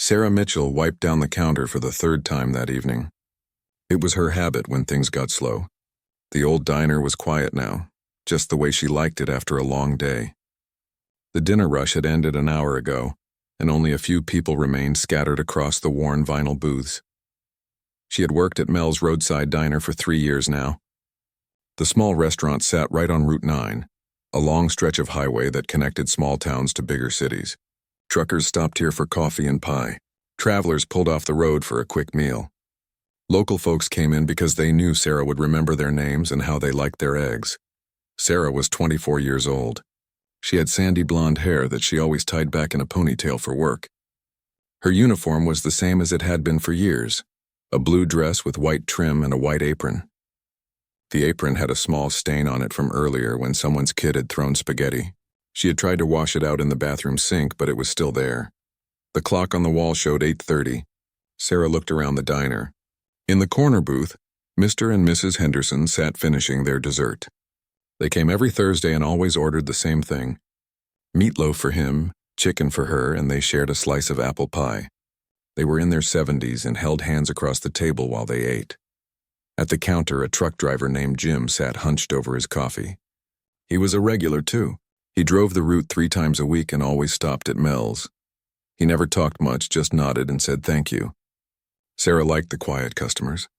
Sarah Mitchell wiped down the counter for the third time that evening. It was her habit when things got slow. The old diner was quiet now, just the way she liked it after a long day. The dinner rush had ended an hour ago, and only a few people remained scattered across the worn vinyl booths. She had worked at Mel's roadside diner for 3 years now. The small restaurant sat right on Route 9, a long stretch of highway that connected small towns to bigger cities. Truckers stopped here for coffee and pie. Travelers pulled off the road for a quick meal. Local folks came in because they knew Sarah would remember their names and how they liked their eggs. Sarah was 24 years old. She had sandy blonde hair that she always tied back in a ponytail for work. Her uniform was the same as it had been for years, a blue dress with white trim and a white apron. The apron had a small stain on it from earlier when someone's kid had thrown spaghetti. She had tried to wash it out in the bathroom sink, but it was still there. The clock on the wall showed 8:30. Sarah looked around the diner. In the corner booth, Mr. and Mrs. Henderson sat finishing their dessert. They came every Thursday and always ordered the same thing. Meatloaf for him, chicken for her, and they shared a slice of apple pie. They were in their 70s and held hands across the table while they ate. At the counter, a truck driver named Jim sat hunched over his coffee. He was a regular, too. He drove the route 3 times a week and always stopped at Mel's. He never talked much, just nodded and said thank you. Sarah liked the quiet customers.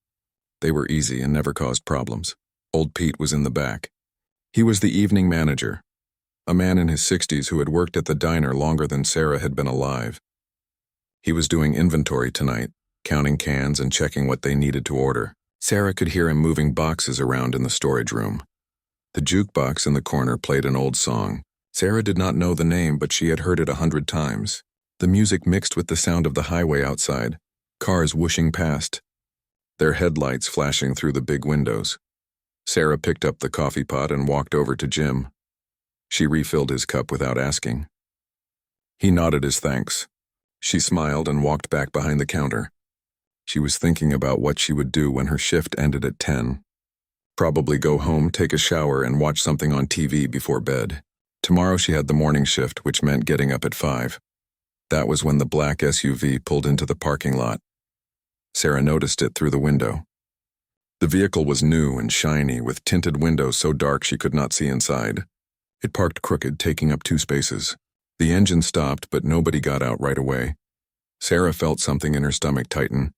They were easy and never caused problems. Old Pete was in the back. He was the evening manager, a man in his 60s who had worked at the diner longer than Sarah had been alive. He was doing inventory tonight, counting cans and checking what they needed to order. Sarah could hear him moving boxes around in the storage room. The jukebox in the corner played an old song. Sarah did not know the name, but she had heard it 100 times. The music mixed with the sound of the highway outside, cars whooshing past, their headlights flashing through the big windows. Sarah picked up the coffee pot and walked over to Jim. She refilled his cup without asking. He nodded his thanks. She smiled and walked back behind the counter. She was thinking about what she would do when her shift ended at 10. Probably go home, take a shower, and watch something on TV before bed. Tomorrow she had the morning shift, which meant getting up at 5. That was when the black SUV pulled into the parking lot. Sarah noticed it through the window. The vehicle was new and shiny, with tinted windows so dark she could not see inside. It parked crooked, taking up 2 spaces. The engine stopped, but nobody got out right away. Sarah felt something in her stomach tighten.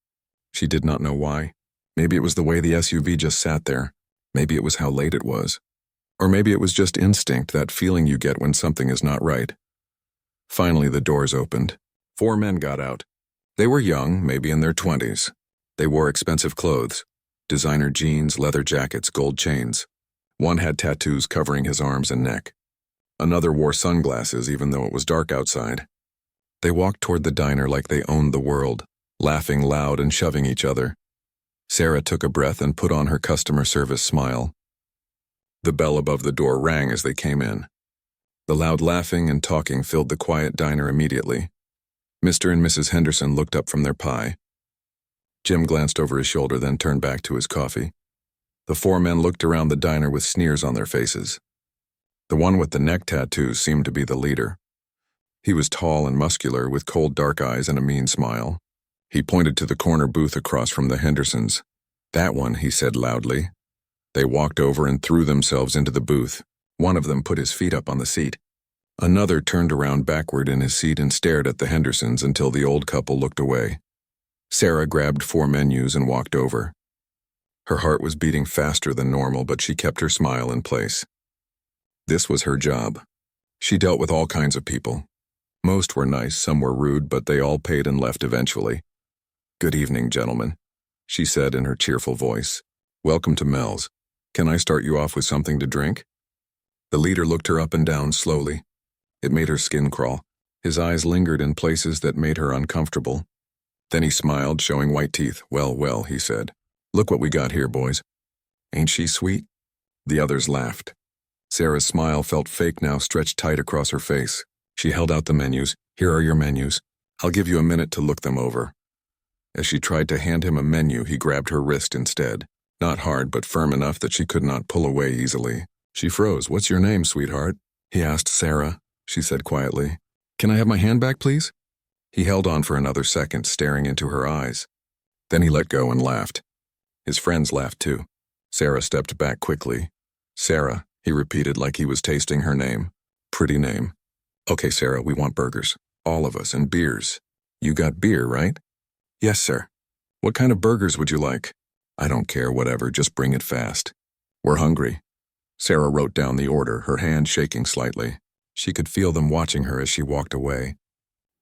She did not know why. Maybe it was the way the SUV just sat there. Maybe it was how late it was. Or maybe it was just instinct, that feeling you get when something is not right. Finally, the doors opened. 4 men got out. They were young, maybe in their 20s. They wore expensive clothes. Designer jeans, leather jackets, gold chains. One had tattoos covering his arms and neck. Another wore sunglasses even though it was dark outside. They walked toward the diner like they owned the world, laughing loud and shoving each other. Sarah took a breath and put on her customer service smile. The bell above the door rang as they came in. The loud laughing and talking filled the quiet diner immediately. Mr. and Mrs. Henderson looked up from their pie. Jim glanced over his shoulder, then turned back to his coffee. The 4 men looked around the diner with sneers on their faces. The one with the neck tattoos seemed to be the leader. He was tall and muscular, with cold dark eyes and a mean smile. He pointed to the corner booth across from the Hendersons. "That one," he said loudly. They walked over and threw themselves into the booth. One of them put his feet up on the seat. Another turned around backward in his seat and stared at the Hendersons until the old couple looked away. Sarah grabbed 4 menus and walked over. Her heart was beating faster than normal, but she kept her smile in place. This was her job. She dealt with all kinds of people. Most were nice, some were rude, but they all paid and left eventually. "Good evening, gentlemen," she said in her cheerful voice. "Welcome to Mel's. Can I start you off with something to drink?" The leader looked her up and down slowly. It made her skin crawl. His eyes lingered in places that made her uncomfortable. Then he smiled, showing white teeth. "Well, well," he said. "Look what we got here, boys. Ain't she sweet?" The others laughed. Sarah's smile felt fake now, stretched tight across her face. She held out the menus. "Here are your menus. I'll give you a minute to look them over." As she tried to hand him a menu, he grabbed her wrist instead. Not hard, but firm enough that she could not pull away easily. She froze. "What's your name, sweetheart?" he asked Sarah. She said quietly, "Can I have my hand back, please?" He held on for another second, staring into her eyes. Then he let go and laughed. His friends laughed too. Sarah stepped back quickly. Sarah, he repeated like he was tasting her name. Pretty name. Okay, Sarah, we want burgers. All of us, and beers. You got beer, right? Yes, sir. What kind of burgers would you like? I don't care, whatever, just bring it fast. We're hungry. Sarah wrote down the order, her hand shaking slightly. She could feel them watching her as she walked away.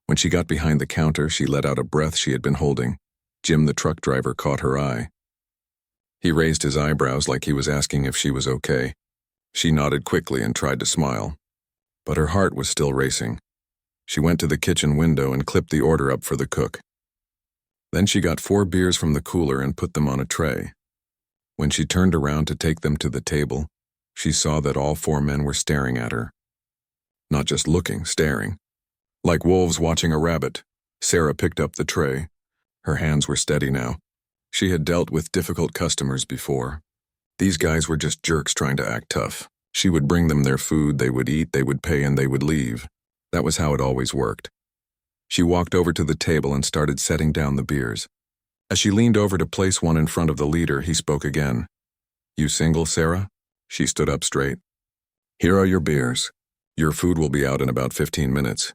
When she got behind the counter, she let out a breath she had been holding. Jim, the truck driver, caught her eye. He raised his eyebrows like he was asking if she was okay. She nodded quickly and tried to smile. But her heart was still racing. She went to the kitchen window and clipped the order up for the cook. Then she got 4 beers from the cooler and put them on a tray. When she turned around to take them to the table, she saw that all 4 men were staring at her. Not just looking, staring. Like wolves watching a rabbit. Sarah picked up the tray. Her hands were steady now. She had dealt with difficult customers before. These guys were just jerks trying to act tough. She would bring them their food, they would eat, they would pay, and they would leave. That was how it always worked. She walked over to the table and started setting down the beers. As she leaned over to place one in front of the leader, he spoke again. You single, Sarah? She stood up straight. Here are your beers. Your food will be out in about 15 minutes.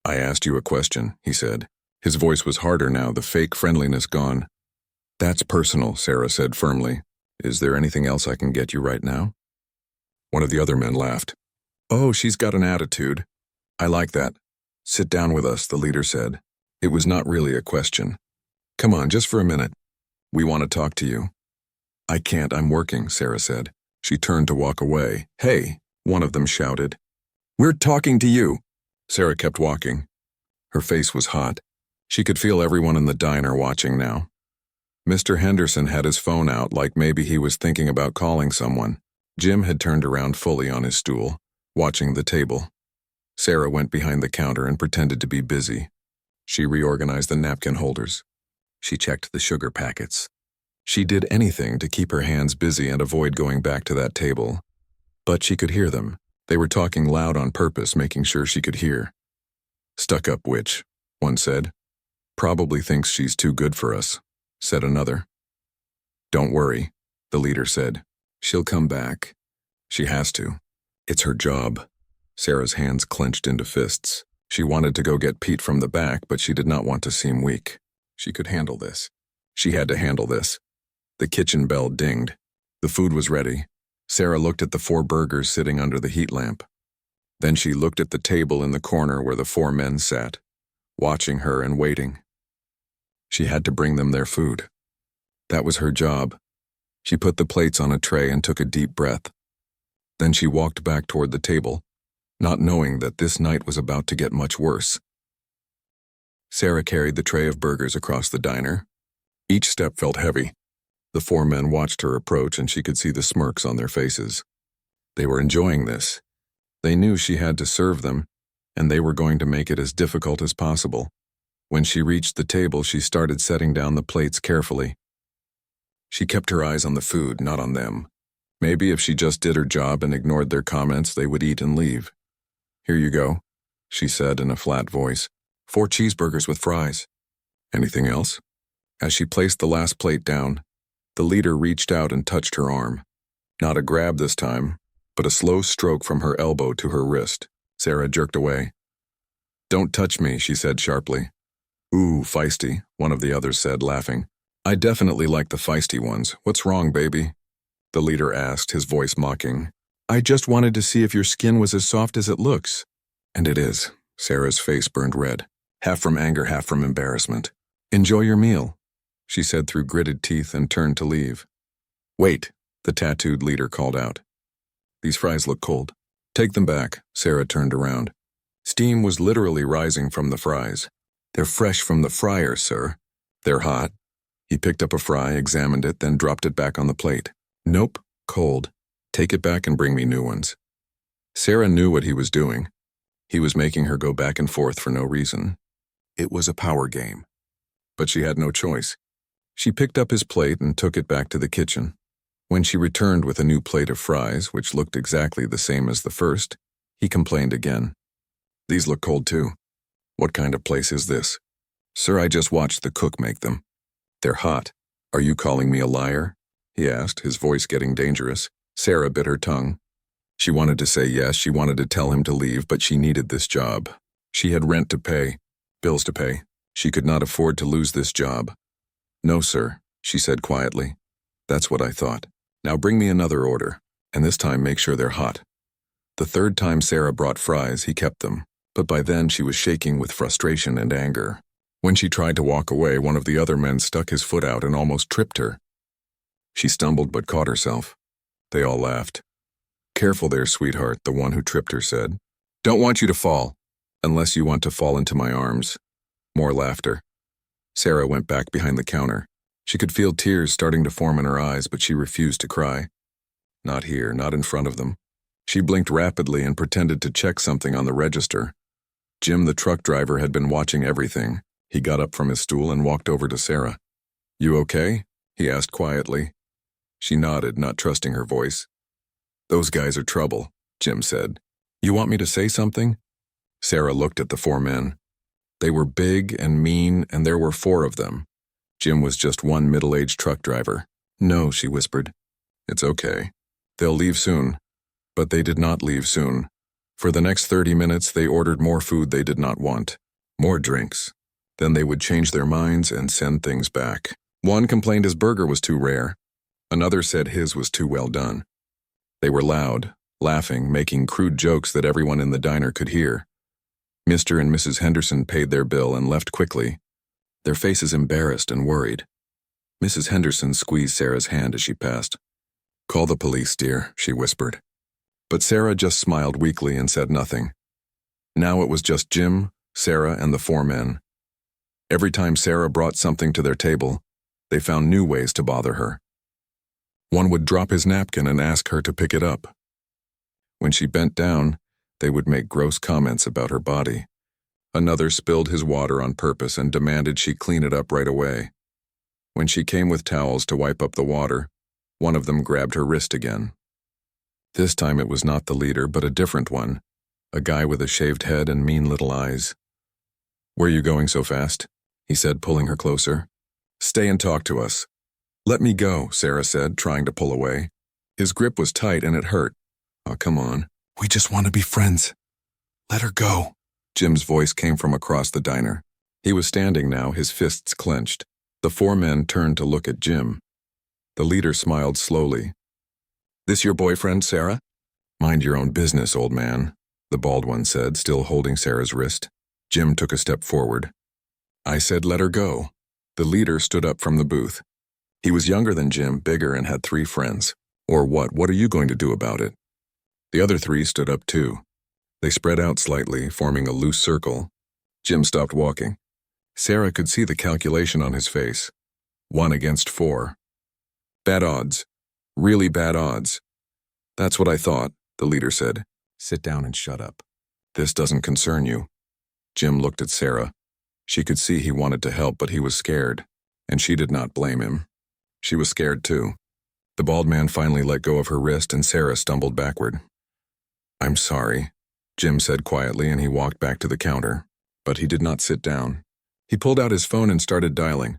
I asked you a question, he said. His voice was harder now, the fake friendliness gone. That's personal, Sarah said firmly. Is there anything else I can get you right now? One of the other men laughed. Oh, she's got an attitude. I like that. Sit down with us, the leader said. It was not really a question. Come on, just for a minute. We want to talk to you. I can't, I'm working, Sarah said. She turned to walk away. Hey, one of them shouted. We're talking to you. Sarah kept walking. Her face was hot. She could feel everyone in the diner watching now. Mr. Henderson had his phone out like maybe he was thinking about calling someone. Jim had turned around fully on his stool, watching the table. Sarah went behind the counter and pretended to be busy. She reorganized the napkin holders. She checked the sugar packets. She did anything to keep her hands busy and avoid going back to that table. But she could hear them. They were talking loud on purpose, making sure she could hear. Stuck-up witch, one said. Probably thinks she's too good for us, said another. Don't worry, the leader said. She'll come back. She has to. It's her job. Sarah's hands clenched into fists. She wanted to go get Pete from the back, but she did not want to seem weak. She could handle this. She had to handle this. The kitchen bell dinged. The food was ready. Sarah looked at the 4 burgers sitting under the heat lamp. Then she looked at the table in the corner where the 4 men sat, watching her and waiting. She had to bring them their food. That was her job. She put the plates on a tray and took a deep breath. Then she walked back toward the table, not knowing that this night was about to get much worse. Sarah carried the tray of burgers across the diner. Each step felt heavy. The 4 men watched her approach and she could see the smirks on their faces. They were enjoying this. They knew she had to serve them, and they were going to make it as difficult as possible. When she reached the table, she started setting down the plates carefully. She kept her eyes on the food, not on them. Maybe if she just did her job and ignored their comments, they would eat and leave. Here you go, she said in a flat voice. 4 cheeseburgers with fries. Anything else? As she placed the last plate down, the leader reached out and touched her arm. Not a grab this time, but a slow stroke from her elbow to her wrist. Sarah jerked away. Don't touch me, she said sharply. Ooh, feisty, one of the others said, laughing. I definitely like the feisty ones. What's wrong, baby? The leader asked, his voice mocking. I just wanted to see if your skin was as soft as it looks. And it is. Sarah's face burned red, half from anger, half from embarrassment. Enjoy your meal, she said through gritted teeth and turned to leave. Wait, the tattooed leader called out. These fries look cold. Take them back, Sarah turned around. Steam was literally rising from the fries. They're fresh from the fryer, sir. They're hot. He picked up a fry, examined it, then dropped it back on the plate. Nope, cold. Take it back and bring me new ones. Sarah knew what he was doing. He was making her go back and forth for no reason. It was a power game. But she had no choice. She picked up his plate and took it back to the kitchen. When she returned with a new plate of fries, which looked exactly the same as the first, he complained again. These look cold too. What kind of place is this? Sir, I just watched the cook make them. They're hot. Are you calling me a liar? He asked, his voice getting dangerous. Sarah bit her tongue. She wanted to say yes, she wanted to tell him to leave, but she needed this job. She had rent to pay, bills to pay. She could not afford to lose this job. No, sir, she said quietly. That's what I thought. Now bring me another order, and this time make sure they're hot. The third time Sarah brought fries, he kept them, but by then she was shaking with frustration and anger. When she tried to walk away, one of the other men stuck his foot out and almost tripped her. She stumbled but caught herself. They all laughed. Careful there, sweetheart, the one who tripped her said. Don't want you to fall, unless you want to fall into my arms. More laughter. Sarah went back behind the counter. She could feel tears starting to form in her eyes, but she refused to cry. Not here, not in front of them. She blinked rapidly and pretended to check something on the register. Jim, the truck driver, had been watching everything. He got up from his stool and walked over to Sarah. You okay? He asked quietly. She nodded, not trusting her voice. Those guys are trouble, Jim said. You want me to say something? Sarah looked at the four men. They were big and mean, and there were four of them. Jim was just one middle-aged truck driver. No, she whispered. It's okay. They'll leave soon. But they did not leave soon. For the next 30 minutes, they ordered more food they did not want, more drinks. Then they would change their minds and send things back. One complained his burger was too rare. Another said his was too well done. They were loud, laughing, making crude jokes that everyone in the diner could hear. Mr. and Mrs. Henderson paid their bill and left quickly, their faces embarrassed and worried. Mrs. Henderson squeezed Sarah's hand as she passed. Call the police, dear, she whispered. But Sarah just smiled weakly and said nothing. Now it was just Jim, Sarah, and the four men. Every time Sarah brought something to their table, they found new ways to bother her. One would drop his napkin and ask her to pick it up. When she bent down, they would make gross comments about her body. Another spilled his water on purpose and demanded she clean it up right away. When she came with towels to wipe up the water, one of them grabbed her wrist again. This time it was not the leader, but a different one, a guy with a shaved head and mean little eyes. Where are you going so fast? He said, pulling her closer. Stay and talk to us. Let me go, Sarah said, trying to pull away. His grip was tight and it hurt. Oh, come on. We just want to be friends. Let her go. Jim's voice came from across the diner. He was standing now, his fists clenched. The four men turned to look at Jim. The leader smiled slowly. This your boyfriend, Sarah? Mind your own business, old man, the bald one said, still holding Sarah's wrist. Jim took a step forward. I said let her go. The leader stood up from the booth. He was younger than Jim, bigger, and had 3 friends. Or what? What are you going to do about it? The other 3 stood up too. They spread out slightly, forming a loose circle. Jim stopped walking. Sarah could see the calculation on his face. 1 against 4. Bad odds. Really bad odds. That's what I thought, the leader said. Sit down and shut up. This doesn't concern you. Jim looked at Sarah. She could see he wanted to help, but he was scared, and she did not blame him. She was scared too. The bald man finally let go of her wrist and Sarah stumbled backward. I'm sorry, Jim said quietly, and he walked back to the counter. But he did not sit down. He pulled out his phone and started dialing.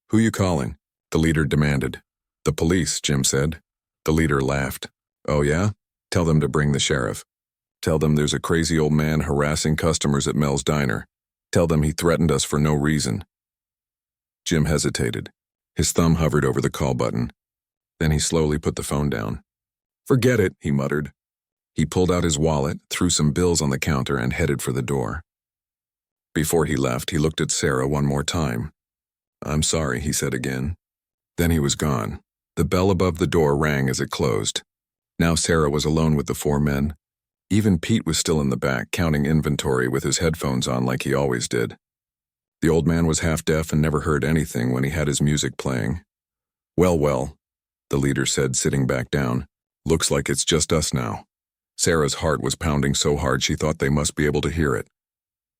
Who you calling? The leader demanded. The police, Jim said. The leader laughed. Oh yeah? Tell them to bring the sheriff. Tell them there's a crazy old man harassing customers at Mel's Diner. Tell them he threatened us for no reason. Jim hesitated. His thumb hovered over the call button. Then he slowly put the phone down. Forget it, he muttered. He pulled out his wallet, threw some bills on the counter, and headed for the door. Before he left, he looked at Sarah one more time. I'm sorry, he said again. Then he was gone. The bell above the door rang as it closed. Now Sarah was alone with the 4 men. Even Pete was still in the back, counting inventory with his headphones on like he always did. The old man was half deaf and never heard anything when he had his music playing. Well, the leader said, sitting back down. Looks like it's just us now. Sarah's heart was pounding so hard she thought they must be able to hear it.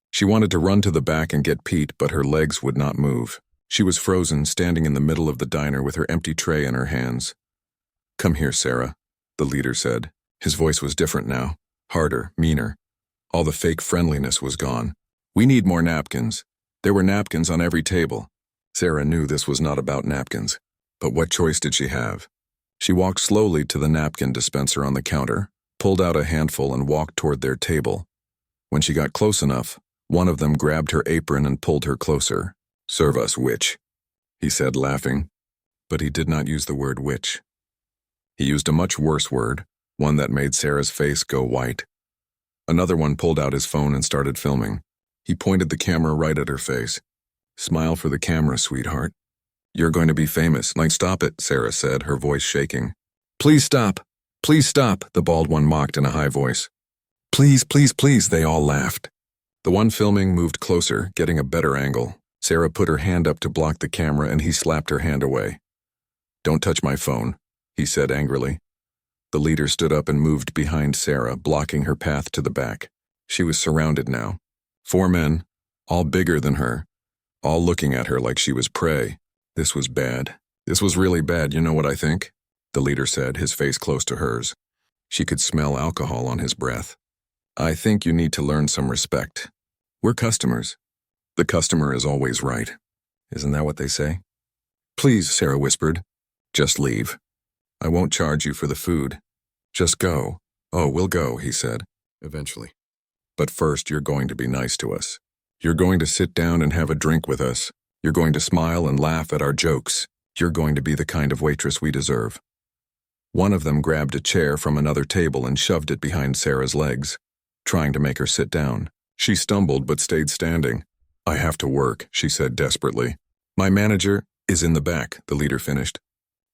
She wanted to run to the back and get Pete, but her legs would not move. She was frozen, standing in the middle of the diner with her empty tray in her hands. Come here, Sarah, the leader said. His voice was different now, harder, meaner. All the fake friendliness was gone. "We need more napkins." There were napkins on every table. Sarah knew this was not about napkins, but what choice did she have? She walked slowly to the napkin dispenser on the counter, pulled out a handful and walked toward their table. When she got close enough, one of them grabbed her apron and pulled her closer. "Serve us, witch," he said, laughing. But he did not use the word witch. He used a much worse word, one that made Sarah's face go white. Another one pulled out his phone and started filming. He pointed the camera right at her face. "Smile for the camera, sweetheart. You're going to be famous." "Like, stop it," Sarah said, her voice shaking. "Please stop. Please stop," the bald one mocked in a high voice. "Please, please, please," they all laughed. The one filming moved closer, getting a better angle. Sarah put her hand up to block the camera and he slapped her hand away. "Don't touch my phone," he said angrily. The leader stood up and moved behind Sarah, blocking her path to the back. She was surrounded now. 4 men, all bigger than her, all looking at her like she was prey. This was bad. This was really bad, you know what I think? The leader said, his face close to hers. She could smell alcohol on his breath. "I think you need to learn some respect. We're customers. The customer is always right. Isn't that what they say?" "Please," Sarah whispered. "Just leave. I won't charge you for the food. Just go." "Oh, we'll go," he said, eventually. "But first you're going to be nice to us. You're going to sit down and have a drink with us. You're going to smile and laugh at our jokes. You're going to be the kind of waitress we deserve." One of them grabbed a chair from another table and shoved it behind Sarah's legs, trying to make her sit down. She stumbled but stayed standing. "I have to work," she said desperately. "My manager is in the back," the leader finished.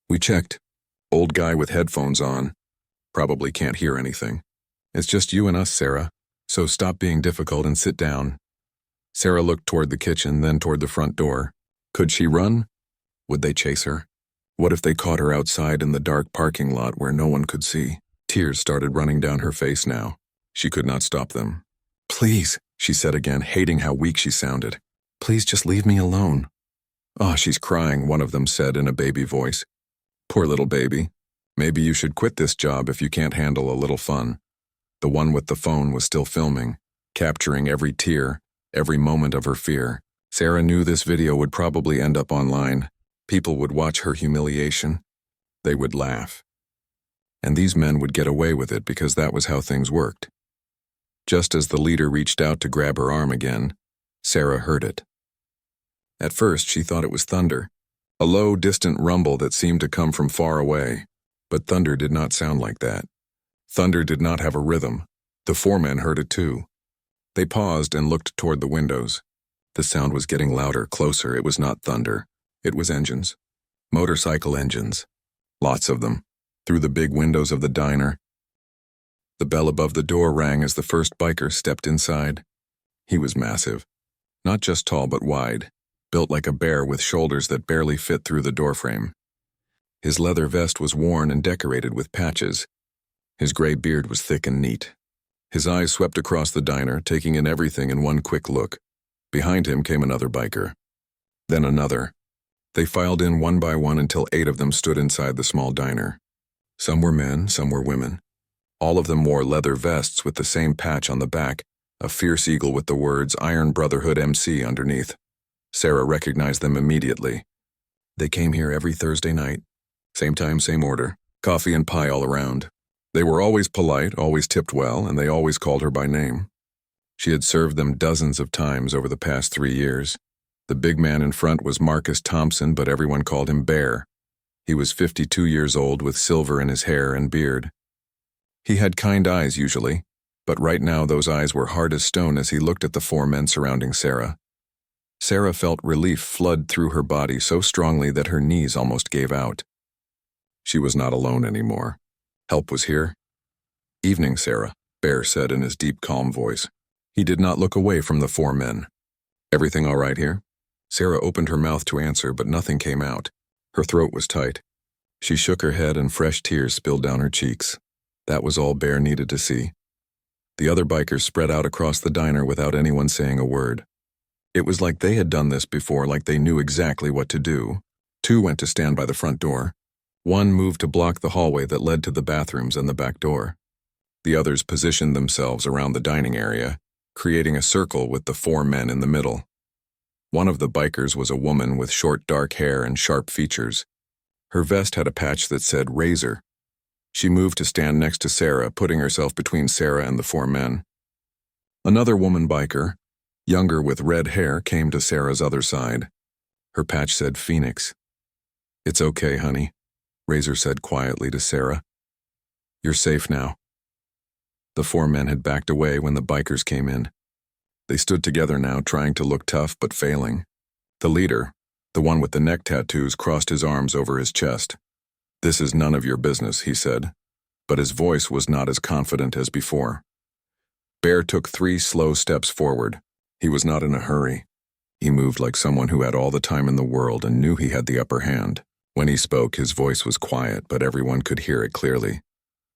"We checked. Old guy with headphones on. Probably can't hear anything. It's just you and us, Sarah, so stop being difficult and sit down." Sarah looked toward the kitchen, then toward the front door. Could she run? Would they chase her? What if they caught her outside in the dark parking lot where no one could see? Tears started running down her face now. She could not stop them. "Please," she said again, hating how weak she sounded. "Please just leave me alone." "Oh, she's crying," one of them said in a baby voice. "Poor little baby. Maybe you should quit this job if you can't handle a little fun." The one with the phone was still filming, capturing every tear, every moment of her fear. Sarah knew this video would probably end up online. People would watch her humiliation. They would laugh. And these men would get away with it because that was how things worked. Just as the leader reached out to grab her arm again, Sarah heard it. At first, she thought it was thunder, a low, distant rumble that seemed to come from far away. But thunder did not sound like that. Thunder did not have a rhythm. The 4 men heard it too. They paused and looked toward the windows. The sound was getting louder, closer. It was not thunder. It was engines. Motorcycle engines. Lots of them. Through the big windows of the diner. The bell above the door rang as the first biker stepped inside. He was massive. Not just tall but wide, built like a bear with shoulders that barely fit through the doorframe. His leather vest was worn and decorated with patches. His gray beard was thick and neat. His eyes swept across the diner, taking in everything in one quick look. Behind him came another biker. Then another. They filed in one by one until 8 of them stood inside the small diner. Some were men, some were women. All of them wore leather vests with the same patch on the back, a fierce eagle with the words Iron Brotherhood MC underneath. Sarah recognized them immediately. They came here every Thursday night. Same time, same order. Coffee and pie all around. They were always polite, always tipped well, and they always called her by name. She had served them dozens of times over the past 3 years. The big man in front was Marcus Thompson, but everyone called him Bear. He was 52 years old with silver in his hair and beard. He had kind eyes usually, but right now those eyes were hard as stone as he looked at the 4 men surrounding Sarah. Sarah felt relief flood through her body so strongly that her knees almost gave out. She was not alone anymore. Help was here. "Evening, Sarah," Bear said in his deep, calm voice. He did not look away from the 4 men. "Everything all right here?" Sarah opened her mouth to answer, but nothing came out. Her throat was tight. She shook her head and fresh tears spilled down her cheeks. That was all Bear needed to see. The other bikers spread out across the diner without anyone saying a word. It was like they had done this before, like they knew exactly what to do. 2 went to stand by the front door. 1 moved to block the hallway that led to the bathrooms and the back door. The others positioned themselves around the dining area, creating a circle with the 4 men in the middle. One of the bikers was a woman with short dark hair and sharp features. Her vest had a patch that said Razor. She moved to stand next to Sarah, putting herself between Sarah and the 4 men. Another woman biker, younger with red hair, came to Sarah's other side. Her patch said Phoenix. "It's okay, honey," Razor said quietly to Sarah. "You're safe now." The 4 men had backed away when the bikers came in. They stood together now, trying to look tough but failing. The leader, the one with the neck tattoos, crossed his arms over his chest. "This is none of your business," he said, but his voice was not as confident as before. Bear took 3 slow steps forward. He was not in a hurry. He moved like someone who had all the time in the world and knew he had the upper hand. When he spoke, his voice was quiet, but everyone could hear it clearly.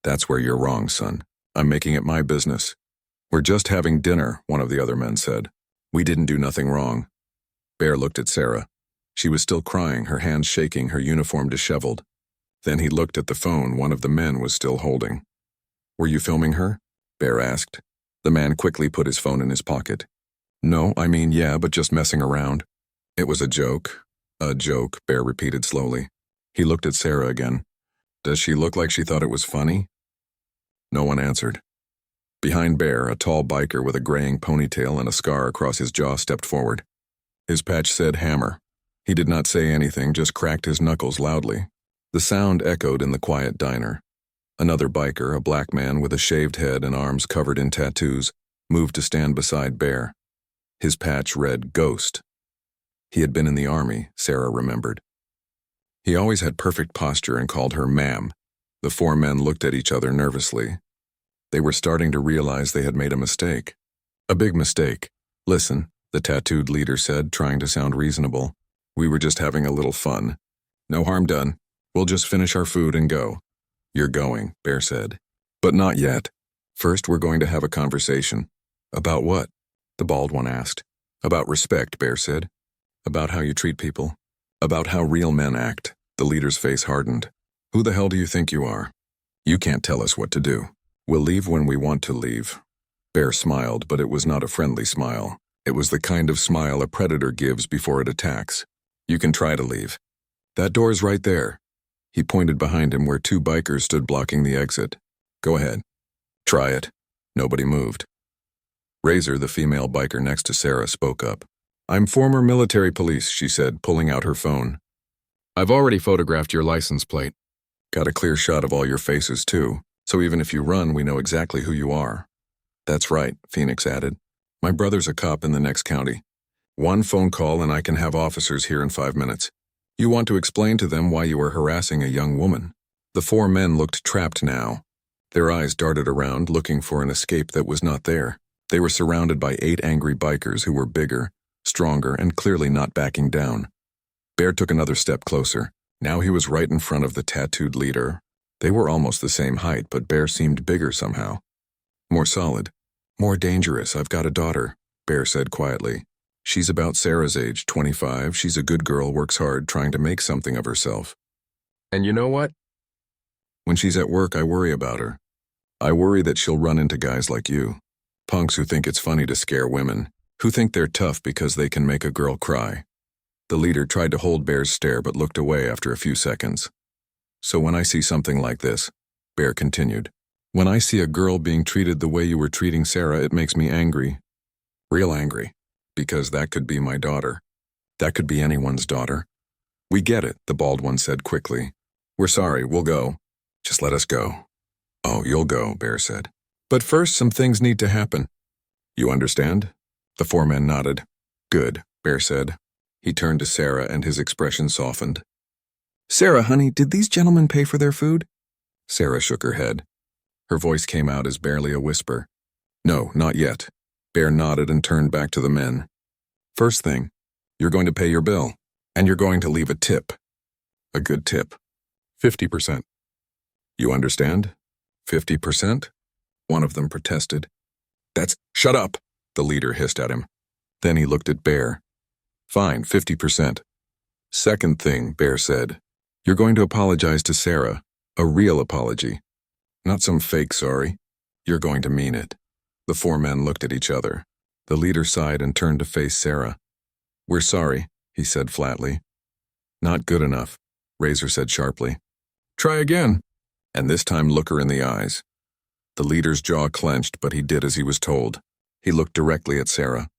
"That's where you're wrong, son. I'm making it my business." "We're just having dinner," one of the other men said. "We didn't do nothing wrong." Bear looked at Sarah. She was still crying, her hands shaking, her uniform disheveled. Then he looked at the phone one of the men was still holding. "Were you filming her?" Bear asked. The man quickly put his phone in his pocket. "No, I mean, yeah, but just messing around." "It was a joke." "A joke," Bear repeated slowly. He looked at Sarah again. "Does she look like she thought it was funny?" No one answered. Behind Bear, a tall biker with a graying ponytail and a scar across his jaw stepped forward. His patch said Hammer. He did not say anything, just cracked his knuckles loudly. The sound echoed in the quiet diner. Another biker, a black man with a shaved head and arms covered in tattoos, moved to stand beside Bear. His patch read Ghost. He had been in the army, Sarah remembered. He always had perfect posture and called her ma'am. The 4 men looked at each other nervously. They were starting to realize they had made a mistake. A big mistake. "Listen," the tattooed leader said, trying to sound reasonable. "We were just having a little fun. No harm done. We'll just finish our food and go." "You're going," Bear said. "But not yet. First, we're going to have a conversation." "About what?" the bald one asked. "About respect," Bear said. "About how you treat people. About how real men act." The leader's face hardened. "Who the hell do you think you are? You can't tell us what to do. We'll leave when we want to leave." Bear smiled, but it was not a friendly smile. It was the kind of smile a predator gives before it attacks. "You can try to leave. That door's right there." He pointed behind him where 2 bikers stood blocking the exit. "Go ahead. Try it." Nobody moved. Razor, the female biker next to Sarah, spoke up. "I'm former military police," she said, pulling out her phone. "I've already photographed your license plate. Got a clear shot of all your faces, too, so even if you run, we know exactly who you are." "That's right," Phoenix added. "My brother's a cop in the next county. 1 phone call and I can have officers here in 5 minutes. You want to explain to them why you were harassing a young woman." The 4 men looked trapped now. Their eyes darted around, looking for an escape that was not there. They were surrounded by 8 angry bikers who were bigger, stronger, and clearly not backing down. Bear took another step closer. Now he was right in front of the tattooed leader. They were almost the same height, but Bear seemed bigger somehow. More solid. "More dangerous. I've got a daughter," Bear said quietly. "She's about Sarah's age, 25. She's a good girl, works hard, trying to make something of herself. And you know what? When she's at work, I worry about her. I worry that she'll run into guys like you. Punks who think it's funny to scare women, who think they're tough because they can make a girl cry." The leader tried to hold Bear's stare but looked away after a few seconds. "So when I see something like this," Bear continued, "when I see a girl being treated the way you were treating Sarah, it makes me angry. Real angry. Because that could be my daughter. That could be anyone's daughter." "We get it," the bald one said quickly. "We're sorry, we'll go. Just let us go." "Oh, you'll go," Bear said. "But first some things need to happen." "You understand?" The 4 men nodded. "Good," Bear said. He turned to Sarah and his expression softened. "Sarah, honey, did these gentlemen pay for their food?" Sarah shook her head. Her voice came out as barely a whisper. "No, not yet." Bear nodded and turned back to the men. "First thing, you're going to pay your bill, and you're going to leave a tip. A good tip. 50%. You understand? 50%? One of them protested. Shut up, the leader hissed at him. Then he looked at Bear. "Fine, 50%. Second thing," Bear said. "You're going to apologize to Sarah. A real apology. Not some fake sorry. You're going to mean it." The 4 men looked at each other. The leader sighed and turned to face Sarah. "We're sorry," he said flatly. "Not good enough," Razor said sharply. "Try again, and this time look her in the eyes." The leader's jaw clenched, but he did as he was told. He looked directly at Sarah.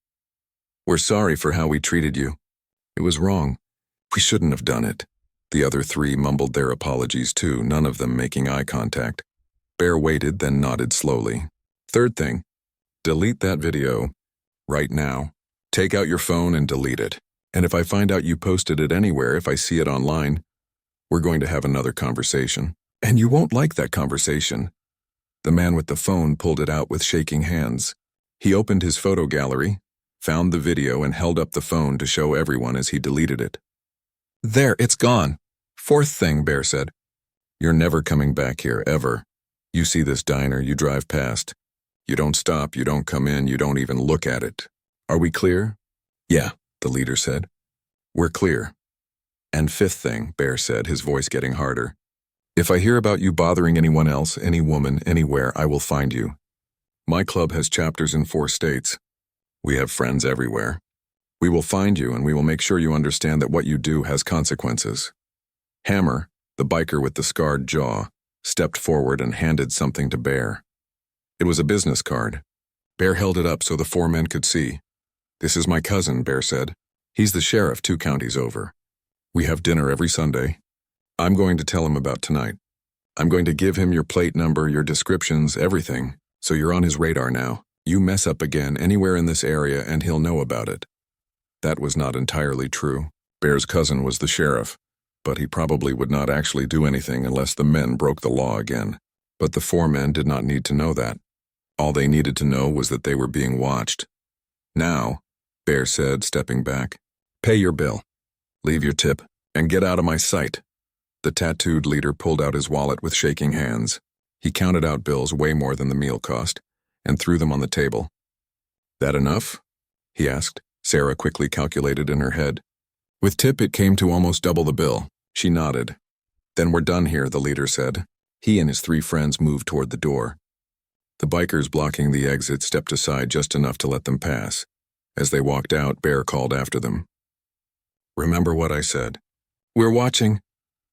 "We're sorry for how we treated you. It was wrong. We shouldn't have done it." The other three mumbled their apologies too, none of them making eye contact. Bear waited, then nodded slowly. "Third thing, delete that video right now. Take out your phone and delete it. And if I find out you posted it anywhere, if I see it online, we're going to have another conversation. And you won't like that conversation." The man with the phone pulled it out with shaking hands. He opened his photo gallery, found the video, and held up the phone to show everyone as he deleted it. "There, it's gone." "Fourth thing," Bear said. "You're never coming back here, ever. You see this diner, you drive past. You don't stop, you don't come in, you don't even look at it. Are we clear?" "Yeah," the leader said. "We're clear." "And fifth thing," Bear said, his voice getting harder. "If I hear about you bothering anyone else, any woman, anywhere, I will find you. My club has chapters in 4 states. We have friends everywhere. We will find you, and we will make sure you understand that what you do has consequences." Hammer, the biker with the scarred jaw, stepped forward and handed something to Bear. It was a business card. Bear held it up so the 4 men could see. "This is my cousin," Bear said. "He's the sheriff 2 counties over. We have dinner every Sunday. I'm going to tell him about tonight. I'm going to give him your plate number, your descriptions, everything, so you're on his radar now. You mess up again anywhere in this area and he'll know about it." That was not entirely true. Bear's cousin was the sheriff, but he probably would not actually do anything unless the men broke the law again. But the 4 men did not need to know that. All they needed to know was that they were being watched. "Now," Bear said, stepping back, "pay your bill, leave your tip, and get out of my sight." The tattooed leader pulled out his wallet with shaking hands. He counted out bills way more than the meal cost, and threw them on the table. "That enough?" he asked. Sarah quickly calculated in her head. With tip, it came to almost double the bill. She nodded. "Then we're done here," the leader said. He and his 3 friends moved toward the door. The bikers blocking the exit stepped aside just enough to let them pass. As they walked out, Bear called after them. "Remember what I said." "We're watching."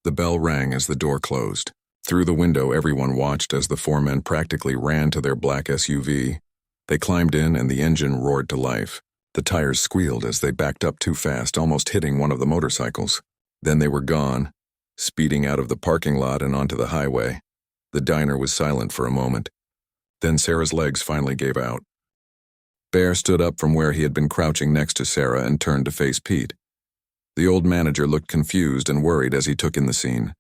The bell rang as the door closed. Through the window, everyone watched as the 4 men practically ran to their black SUV. They climbed in and the engine roared to life. The tires squealed as they backed up too fast, almost hitting one of the motorcycles. Then they were gone, speeding out of the parking lot and onto the highway. The diner was silent for a moment. Then Sarah's legs finally gave out. Bear stood up from where he had been crouching next to Sarah and turned to face Pete. The old manager looked confused and worried as he took in the scene.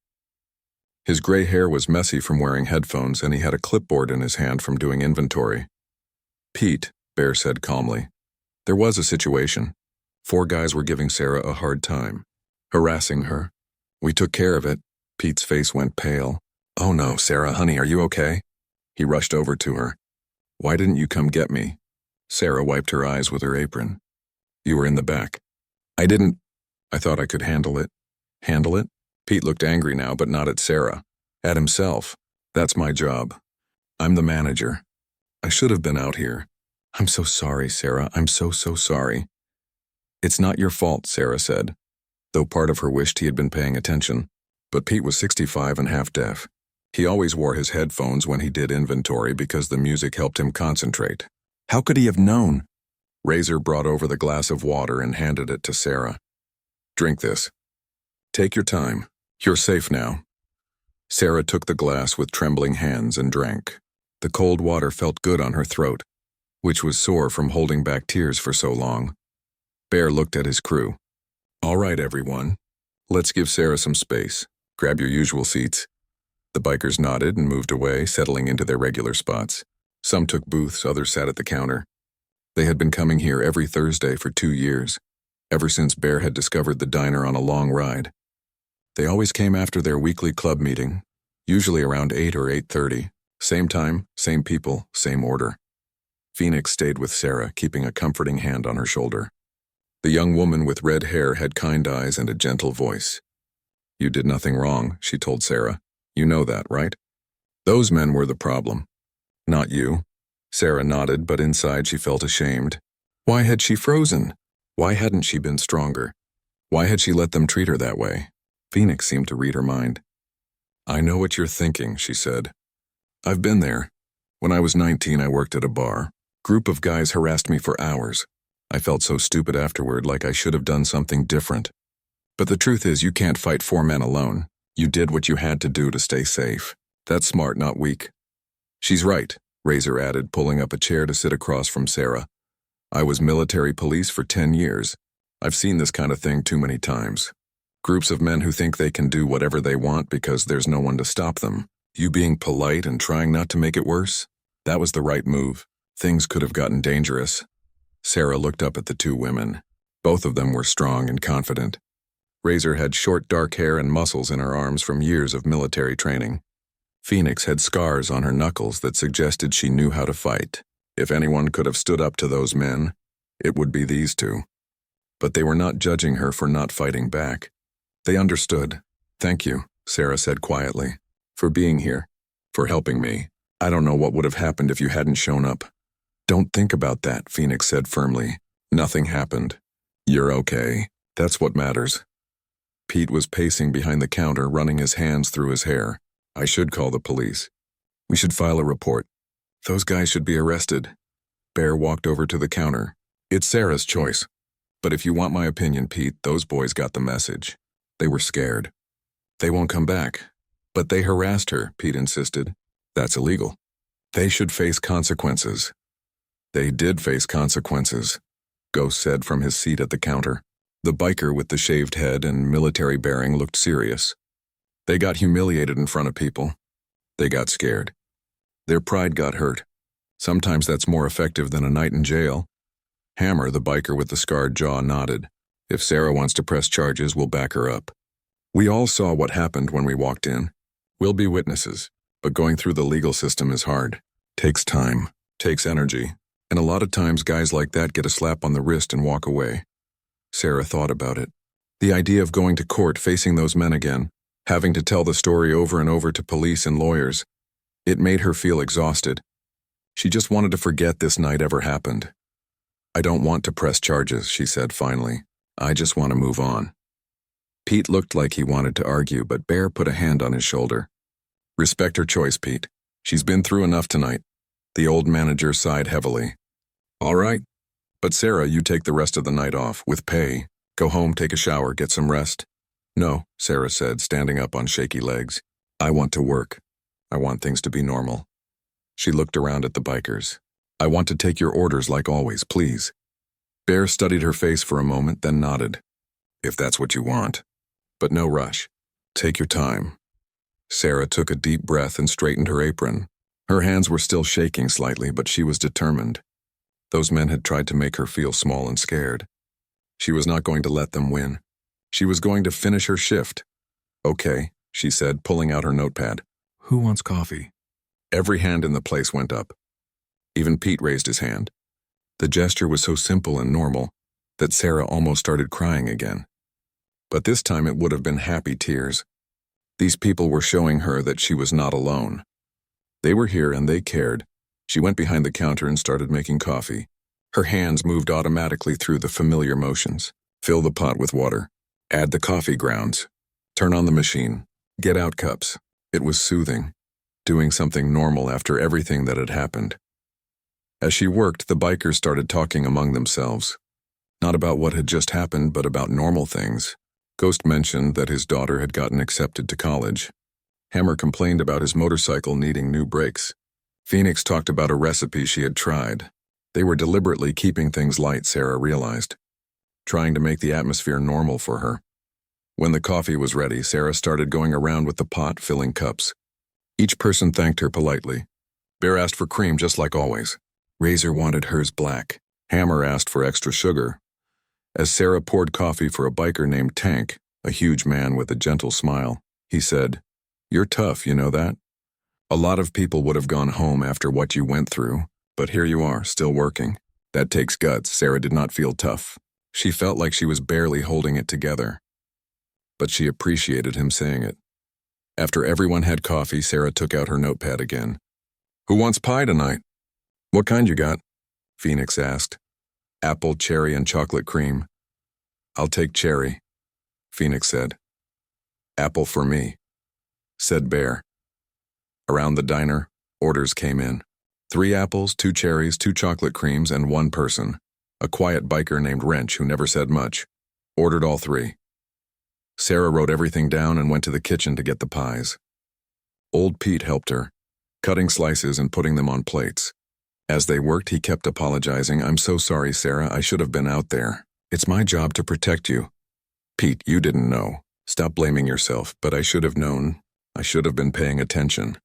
His gray hair was messy from wearing headphones, and he had a clipboard in his hand from doing inventory. "Pete," Bear said calmly, "there was a situation. 4 guys were giving Sarah a hard time, harassing her. We took care of it." Pete's face went pale. "Oh no, Sarah, honey, are you okay?" He rushed over to her. "Why didn't you come get me?" Sarah wiped her eyes with her apron. "You were in the back." "I didn't. I thought I could handle it." "Handle it?" Pete looked angry now, but not at Sarah. At himself. "That's my job. I'm the manager. I should have been out here. I'm so sorry, Sarah. I'm so sorry." "It's not your fault," Sarah said, though part of her wished he had been paying attention. But Pete was 65 and half deaf. He always wore his headphones when he did inventory because the music helped him concentrate. How could he have known? Razor brought over the glass of water and handed it to Sarah. "Drink this. Take your time. You're safe now." Sarah took the glass with trembling hands and drank. The cold water felt good on her throat, which was sore from holding back tears for so long. Bear looked at his crew. "All right, everyone. Let's give Sarah some space. Grab your usual seats." The bikers nodded and moved away, settling into their regular spots. Some took booths, others sat at the counter. They had been coming here every Thursday for 2 years, ever since Bear had discovered the diner on a long ride. They always came after their weekly club meeting, usually around 8 or 8:30. Same time, same people, same order. Phoenix stayed with Sarah, keeping a comforting hand on her shoulder. The young woman with red hair had kind eyes and a gentle voice. "You did nothing wrong," she told Sarah. "You know that, right? Those men were the problem. Not you." Sarah nodded, but inside she felt ashamed. Why had she frozen? Why hadn't she been stronger? Why had she let them treat her that way? Phoenix seemed to read her mind. I know what you're thinking, she said. I've been there. When I was 19, I worked at a bar. Group of guys harassed me for hours. I felt so stupid afterward, like I should have done something different. But the truth is, you can't fight 4 men alone. You did what you had to do to stay safe. That's smart, not weak. She's right, Razor added, pulling up a chair to sit across from Sarah. I was military police for 10 years. I've seen this kind of thing too many times. Groups of men who think they can do whatever they want because there's no one to stop them. You being polite and trying not to make it worse? That was the right move. Things could have gotten dangerous. Sarah looked up at the 2 women. Both of them were strong and confident. Razor had short dark hair and muscles in her arms from years of military training. Phoenix had scars on her knuckles that suggested she knew how to fight. If anyone could have stood up to those men, it would be these 2. But they were not judging her for not fighting back. They understood. Thank you, Sarah said quietly, for being here, for helping me. I don't know what would have happened if you hadn't shown up. Don't think about that, Phoenix said firmly. Nothing happened. You're okay. That's what matters. Pete was pacing behind the counter, running his hands through his hair. I should call the police. We should file a report. Those guys should be arrested. Bear walked over to the counter. It's Sarah's choice. But if you want my opinion, Pete, those boys got the message. They were scared. They won't come back. But they harassed her, Pete insisted. That's illegal. They should face consequences. They did face consequences, Ghost said from his seat at the counter. The biker with the shaved head and military bearing looked serious. They got humiliated in front of people. They got scared. Their pride got hurt. Sometimes that's more effective than a night in jail. Hammer, the biker with the scarred jaw, nodded. If Sarah wants to press charges, we'll back her up. We all saw what happened when we walked in. We'll be witnesses, but going through the legal system is hard. Takes time, takes energy, and a lot of times guys like that get a slap on the wrist and walk away. Sarah thought about it. The idea of going to court, facing those men again, having to tell the story over and over to police and lawyers, it made her feel exhausted. She just wanted to forget this night ever happened. I don't want to press charges, she said finally. I just want to move on. Pete looked like he wanted to argue, but Bear put a hand on his shoulder. Respect her choice, Pete. She's been through enough tonight. The old manager sighed heavily. All right. But Sarah, you take the rest of the night off, with pay. Go home, take a shower, get some rest. No, Sarah said, standing up on shaky legs. I want to work. I want things to be normal. She looked around at the bikers. I want to take your orders like always, please. Bear studied her face for a moment, then nodded. If that's what you want. But no rush. Take your time. Sarah took a deep breath and straightened her apron. Her hands were still shaking slightly, but she was determined. Those men had tried to make her feel small and scared. She was not going to let them win. She was going to finish her shift. Okay, she said, pulling out her notepad. Who wants coffee? Every hand in the place went up. Even Pete raised his hand. The gesture was so simple and normal that Sarah almost started crying again. But this time it would have been happy tears. These people were showing her that she was not alone. They were here and they cared. She went behind the counter and started making coffee. Her hands moved automatically through the familiar motions. Fill the pot with water. Add the coffee grounds. Turn on the machine. Get out cups. It was soothing, doing something normal after everything that had happened. As she worked, the bikers started talking among themselves. Not about what had just happened, but about normal things. Ghost mentioned that his daughter had gotten accepted to college. Hammer complained about his motorcycle needing new brakes. Phoenix talked about a recipe she had tried. They were deliberately keeping things light, Sarah realized, trying to make the atmosphere normal for her. When the coffee was ready, Sarah started going around with the pot, filling cups. Each person thanked her politely. Bear asked for cream just like always. Razor wanted hers black. Hammer asked for extra sugar. As Sarah poured coffee for a biker named Tank, a huge man with a gentle smile, he said, "You're tough, you know that? A lot of people would have gone home after what you went through, but here you are, still working. That takes guts." Sarah did not feel tough. She felt like she was barely holding it together. But she appreciated him saying it. After everyone had coffee, Sarah took out her notepad again. "Who wants pie tonight?" "What kind you got?" Phoenix asked. Apple, cherry, and chocolate cream. I'll take cherry, Phoenix said. Apple for me, said Bear. Around the diner, orders came in. 3 apples, 2 cherries, 2 chocolate creams, and 1 person, a quiet biker named Wrench who never said much, ordered all 3. Sarah wrote everything down and went to the kitchen to get the pies. Old Pete helped her, cutting slices and putting them on plates. As they worked, he kept apologizing. I'm so sorry, Sarah. I should have been out there. It's my job to protect you. Pete, you didn't know. Stop blaming yourself, but I should have known. I should have been paying attention.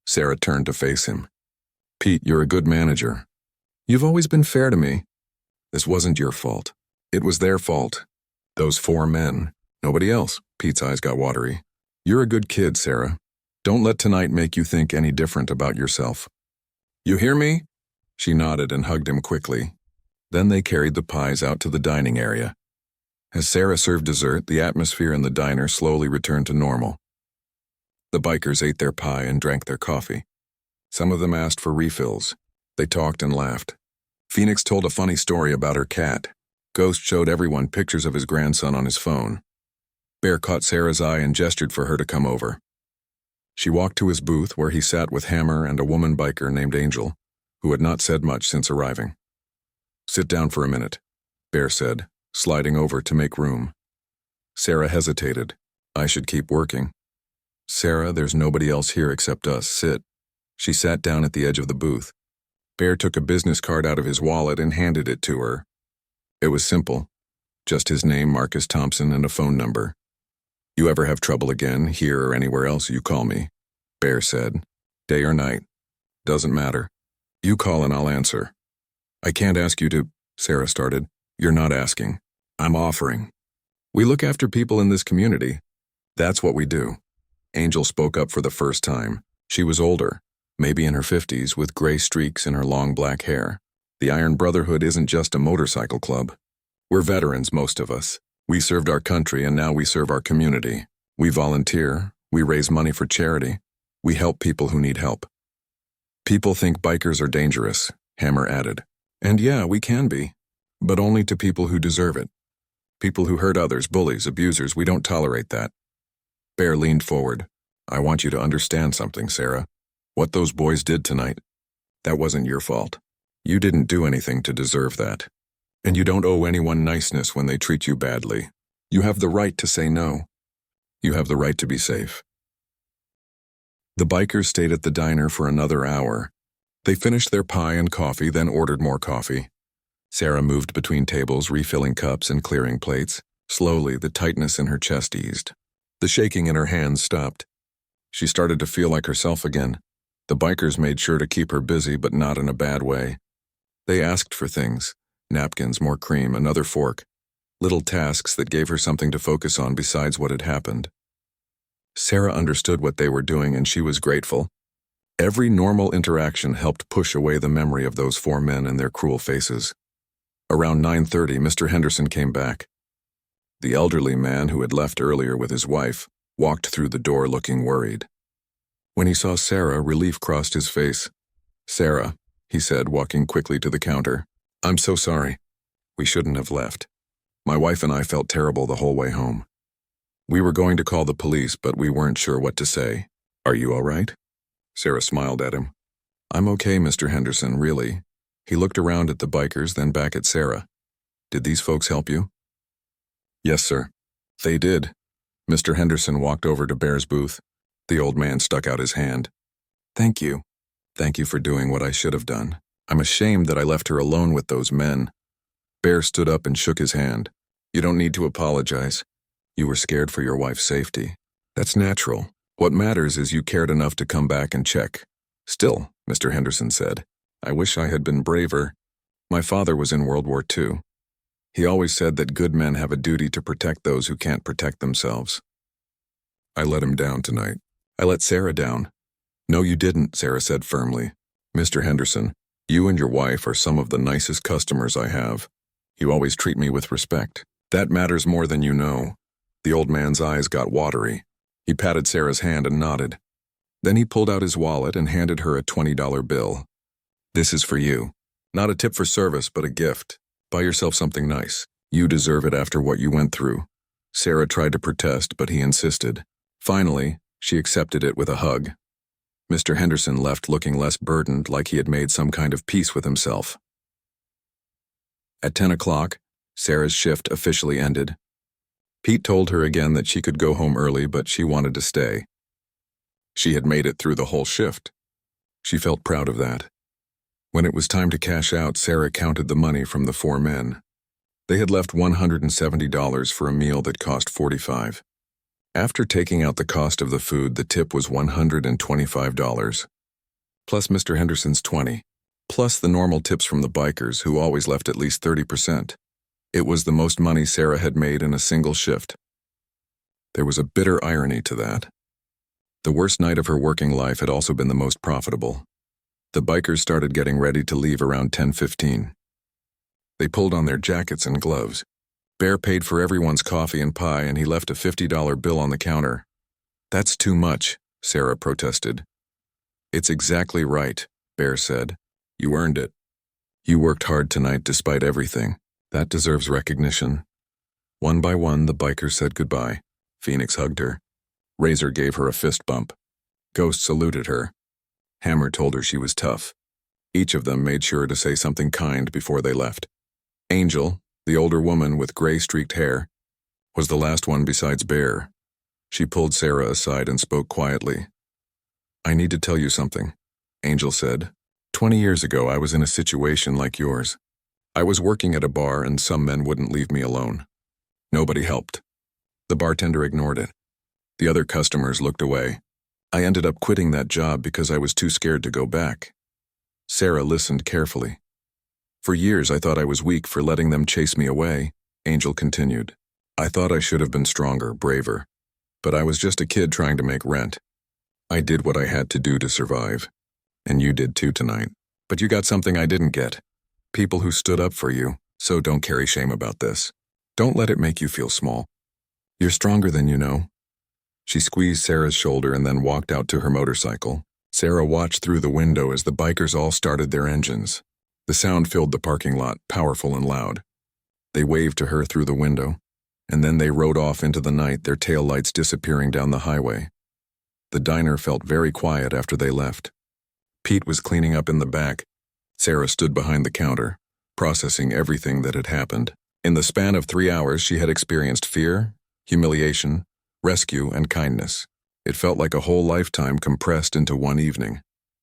Sarah turned to face him. Pete, you're a good manager. You've always been fair to me. This wasn't your fault. It was their fault. Those 4 men. Nobody else. Pete's eyes got watery. You're a good kid, Sarah. Don't let tonight make you think any different about yourself. You hear me? She nodded and hugged him quickly. Then they carried the pies out to the dining area. As Sarah served dessert, the atmosphere in the diner slowly returned to normal. The bikers ate their pie and drank their coffee. Some of them asked for refills. They talked and laughed. Phoenix told a funny story about her cat. Ghost showed everyone pictures of his grandson on his phone. Bear caught Sarah's eye and gestured for her to come over. She walked to his booth where he sat with Hammer and a woman biker named Angel, who had not said much since arriving. Sit down for a minute, Bear said, sliding over to make room. Sarah hesitated. I should keep working. Sarah, there's nobody else here except us. Sit. She sat down at the edge of the booth. Bear took a business card out of his wallet and handed it to her. It was simple. Just his name, Marcus Thompson, and a phone number. You ever have trouble again, here or anywhere else, you call me, Bear said. Day or night. Doesn't matter. You call and I'll answer. I can't ask you to, Sarah started. You're not asking. I'm offering. We look after people in this community. That's what we do. Angel spoke up for the first time. She was older, maybe in her 50s, with gray streaks in her long black hair. The Iron Brotherhood isn't just a motorcycle club. We're veterans, most of us. We served our country and now we serve our community. We volunteer. We raise money for charity. We help people who need help. People think bikers are dangerous, Hammer added. And yeah, we can be. But only to people who deserve it. People who hurt others, bullies, abusers, we don't tolerate that. Bear leaned forward. I want you to understand something, Sarah. What those boys did tonight, that wasn't your fault. You didn't do anything to deserve that. And you don't owe anyone niceness when they treat you badly. You have the right to say no. You have the right to be safe. The bikers stayed at the diner for another hour. They finished their pie and coffee, then ordered more coffee. Sarah moved between tables, refilling cups and clearing plates. Slowly, the tightness in her chest eased. The shaking in her hands stopped. She started to feel like herself again. The bikers made sure to keep her busy, but not in a bad way. They asked for things. Napkins, more cream, another fork. Little tasks that gave her something to focus on besides what had happened. Sarah understood what they were doing and she was grateful. Every normal interaction helped push away the memory of those 4 men and their cruel faces. Around 9:30, Mr. Henderson came back. The elderly man who had left earlier with his wife walked through the door looking worried. When he saw Sarah, relief crossed his face. Sarah, he said, walking quickly to the counter. I'm so sorry. We shouldn't have left. My wife and I felt terrible the whole way home. We were going to call the police, but we weren't sure what to say. Are you all right? Sarah smiled at him. I'm okay, Mr. Henderson, really. He looked around at the bikers, then back at Sarah. Did these folks help you? Yes, sir. They did. Mr. Henderson walked over to Bear's booth. The old man stuck out his hand. Thank you. Thank you for doing what I should have done. I'm ashamed that I left her alone with those men. Bear stood up and shook his hand. You don't need to apologize. You were scared for your wife's safety. That's natural. What matters is you cared enough to come back and check. Still, Mr. Henderson said, I wish I had been braver. My father was in World War II. He always said that good men have a duty to protect those who can't protect themselves. I let him down tonight. I let Sarah down. No, you didn't, Sarah said firmly. Mr. Henderson, you and your wife are some of the nicest customers I have. You always treat me with respect. That matters more than you know. The old man's eyes got watery. He patted Sarah's hand and nodded. Then he pulled out his wallet and handed her a $20 bill. This is for you. Not a tip for service, but a gift. Buy yourself something nice. You deserve it after what you went through. Sarah tried to protest, but he insisted. Finally, she accepted it with a hug. Mr. Henderson left looking less burdened, like he had made some kind of peace with himself. At 10 o'clock, Sarah's shift officially ended. Pete told her again that she could go home early, but she wanted to stay. She had made it through the whole shift. She felt proud of that. When it was time to cash out, Sarah counted the money from the 4 men. They had left $170 for a meal that cost $45. After taking out the cost of the food, the tip was $125, plus Mr. Henderson's $20, plus the normal tips from the bikers, who always left at least 30%. It was the most money Sarah had made in a single shift. There was a bitter irony to that. The worst night of her working life had also been the most profitable. The bikers started getting ready to leave around 10:15. They pulled on their jackets and gloves. Bear paid for everyone's coffee and pie, and he left a $50 bill on the counter. "That's too much," Sarah protested. "It's exactly right," Bear said. "You earned it. You worked hard tonight despite everything. That deserves recognition." One by one, the bikers said goodbye. Phoenix hugged her. Razor gave her a fist bump. Ghost saluted her. Hammer told her she was tough. Each of them made sure to say something kind before they left. Angel, the older woman with gray-streaked hair, was the last one besides Bear. She pulled Sarah aside and spoke quietly. "I need to tell you something," Angel said. 20 years ago, I was in a situation like yours. I was working at a bar and some men wouldn't leave me alone. Nobody helped. The bartender ignored it. The other customers looked away. I ended up quitting that job because I was too scared to go back." Sarah listened carefully. "For years I thought I was weak for letting them chase me away," Angel continued. "I thought I should have been stronger, braver. But I was just a kid trying to make rent. I did what I had to do to survive. And you did too tonight. But you got something I didn't get. People who stood up for you, so don't carry shame about this. Don't let it make you feel small. You're stronger than you know." She squeezed Sarah's shoulder and then walked out to her motorcycle. Sarah watched through the window as the bikers all started their engines. The sound filled the parking lot, powerful and loud. They waved to her through the window, and then they rode off into the night, their taillights disappearing down the highway. The diner felt very quiet after they left. Pete was cleaning up in the back. Sarah stood behind the counter, processing everything that had happened. In the span of 3 hours, she had experienced fear, humiliation, rescue, and kindness. It felt like a whole lifetime compressed into one evening.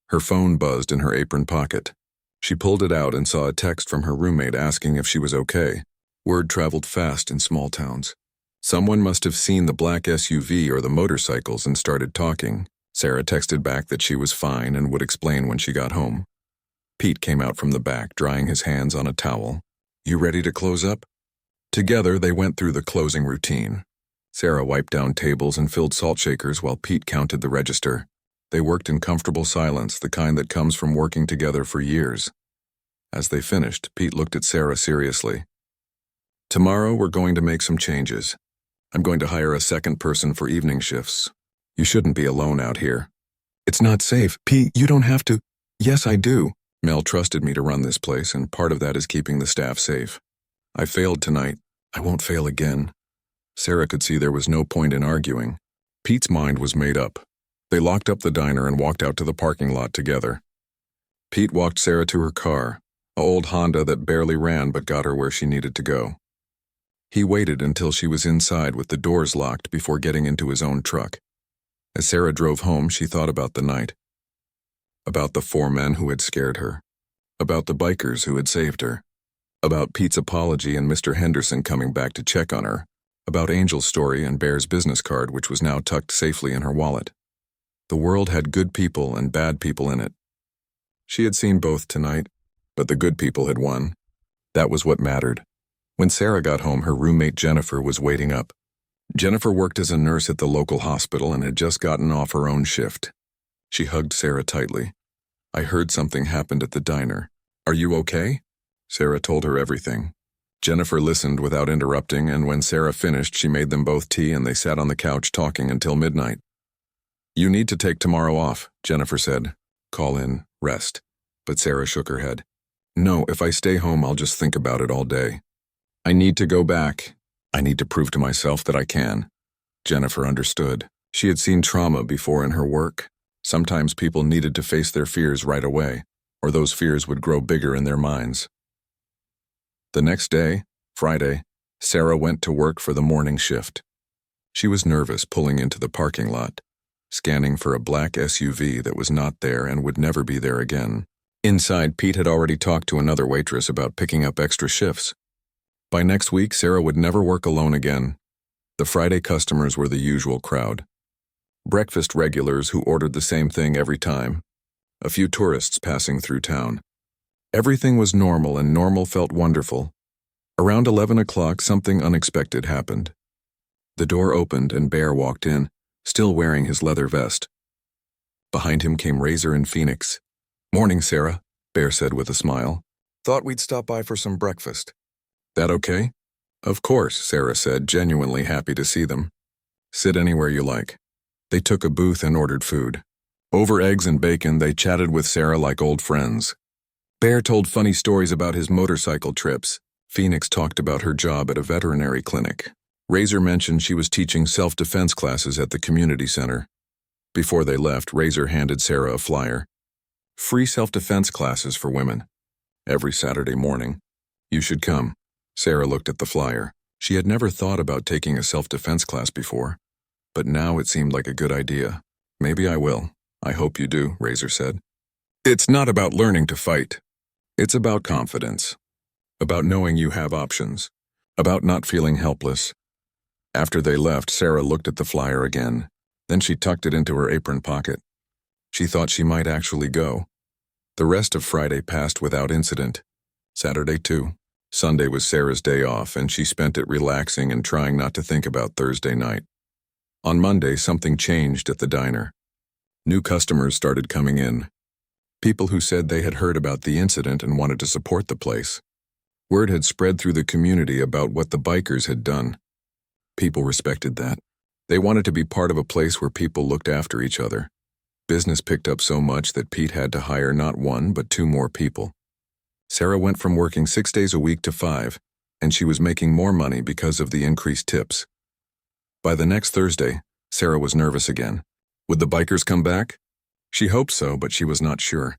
Her phone buzzed in her apron pocket. She pulled it out and saw a text from her roommate asking if she was okay. Word traveled fast in small towns. Someone must have seen the black SUV or the motorcycles and started talking. Sarah texted back that she was fine and would explain when she got home. Pete came out from the back, drying his hands on a towel. "You ready to close up?" Together, they went through the closing routine. Sarah wiped down tables and filled salt shakers while Pete counted the register. They worked in comfortable silence, the kind that comes from working together for years. As they finished, Pete looked at Sarah seriously. "Tomorrow, we're going to make some changes. I'm going to hire a second person for evening shifts. You shouldn't be alone out here." "It's not safe. Pete, you don't have to." "Yes, I do. Mel trusted me to run this place, and part of that is keeping the staff safe. I failed tonight. I won't fail again." Sarah could see there was no point in arguing. Pete's mind was made up. They locked up the diner and walked out to the parking lot together. Pete walked Sarah to her car, an old Honda that barely ran but got her where she needed to go. He waited until she was inside with the doors locked before getting into his own truck. As Sarah drove home, she thought about the night. About the 4 men who had scared her. About the bikers who had saved her. About Pete's apology and Mr. Henderson coming back to check on her. About Angel's story and Bear's business card, which was now tucked safely in her wallet. The world had good people and bad people in it. She had seen both tonight, but the good people had won. That was what mattered. When Sarah got home, her roommate Jennifer was waiting up. Jennifer worked as a nurse at the local hospital and had just gotten off her own shift. She hugged Sarah tightly. "I heard something happened at the diner. Are you okay?" Sarah told her everything. Jennifer listened without interrupting, and when Sarah finished, she made them both tea and they sat on the couch talking until midnight. "You need to take tomorrow off," Jennifer said. "Call in, rest." But Sarah shook her head. No, if I stay home, I'll just think about it all day. I need to go back. I need to prove to myself that I can. Jennifer understood. She had seen trauma before in her work. Sometimes people needed to face their fears right away, or those fears would grow bigger in their minds. The next day, Friday, Sarah went to work for the morning shift. She was nervous pulling into the parking lot, scanning for a black SUV that was not there and would never be there again. Inside, Pete had already talked to another waitress about picking up extra shifts. By next week, Sarah would never work alone again. The Friday customers were the usual crowd. Breakfast regulars who ordered the same thing every time. A few tourists passing through town. Everything was normal, and normal felt wonderful. Around 11 o'clock, something unexpected happened. The door opened and Bear walked in, still wearing his leather vest. Behind him came Razor and Phoenix. "Morning, Sarah," Bear said with a smile. "Thought we'd stop by for some breakfast. That okay?" "Of course," Sarah said, genuinely happy to see them. "Sit anywhere you like." They took a booth and ordered food. Over eggs and bacon, they chatted with Sarah like old friends. Bear told funny stories about his motorcycle trips. Phoenix talked about her job at a veterinary clinic. Razor mentioned she was teaching self-defense classes at the community center. Before they left, Razor handed Sarah a flyer. Free self-defense classes for women. Every Saturday morning. You should come. Sarah looked at the flyer. She had never thought about taking a self-defense class before, but now it seemed like a good idea. "Maybe I will. I hope you do," Razor said. "It's not about learning to fight. It's about confidence. About knowing you have options. About not feeling helpless." After they left, Sarah looked at the flyer again. Then she tucked it into her apron pocket. She thought she might actually go. The rest of Friday passed without incident. Saturday too. Sunday was Sarah's day off, and she spent it relaxing and trying not to think about Thursday night. On Monday, something changed at the diner. New customers started coming in. People who said they had heard about the incident and wanted to support the place. Word had spread through the community about what the bikers had done. People respected that. They wanted to be part of a place where people looked after each other. Business picked up so much that Pete had to hire not one but 2 more people. Sarah went from working 6 days a week to 5, and she was making more money because of the increased tips. By the next Thursday, Sarah was nervous again. Would the bikers come back? She hoped so, but she was not sure.